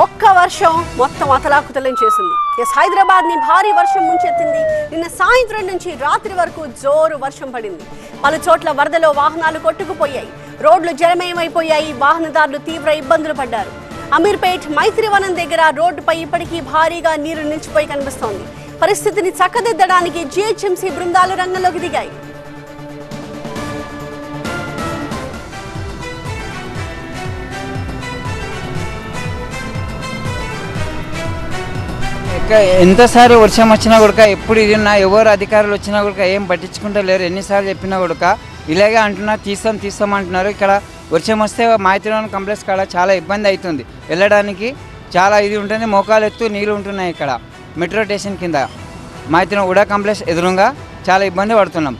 ఒక్క వర్షం మొత్తం అతలాకుతలం చేసింది. హైదరాబాద్ ని భారీ వర్షం ముంచెత్తింది. నిన్న సాయంత్రం నుంచి రాత్రి వరకు జోరు వర్షం పడింది. పలు చోట్ల వరదలో వాహనాలు కొట్టుకుపోయాయి. రోడ్లు జలమయమైపోయాయి. వాహనదారులు తీవ్ర ఇబ్బందులు పడ్డారు. అమీర్పేట్ మైత్రివనం దగ్గర రోడ్డుపై ఇప్పటికీ భారీగా నీరు నిలిచిపోయి కనిపిస్తోంది. పరిస్థితిని చక్కదిద్దడానికి జీహెచ్ఎంసీ బృందాలు రంగంలోకి దిగాయి. ఎంతసారి వర్షం వచ్చినా కూడా ఎప్పుడు ఇది ఉన్నా ఎవరు అధికారులు వచ్చినా కూడా ఏం పట్టించుకుంటలేరు. ఎన్నిసార్లు చెప్పినా కూడా ఇలాగే అంటున్నారు, తీస్తామంటున్నారు. ఇక్కడ వర్షం వస్తే మైత్రివనం కాంప్లెక్స్ కాడ చాలా ఇబ్బంది అవుతుంది. వెళ్ళడానికి చాలా ఇది ఉంటుంది. మోకాలు ఎత్తు నీళ్ళు ఉంటున్నాయి. ఇక్కడ మెట్రో స్టేషన్ కింద మైత్రివనం ఉడా కాంప్లెక్స్ ఎదురుగా చాలా ఇబ్బంది పడుతున్నాం.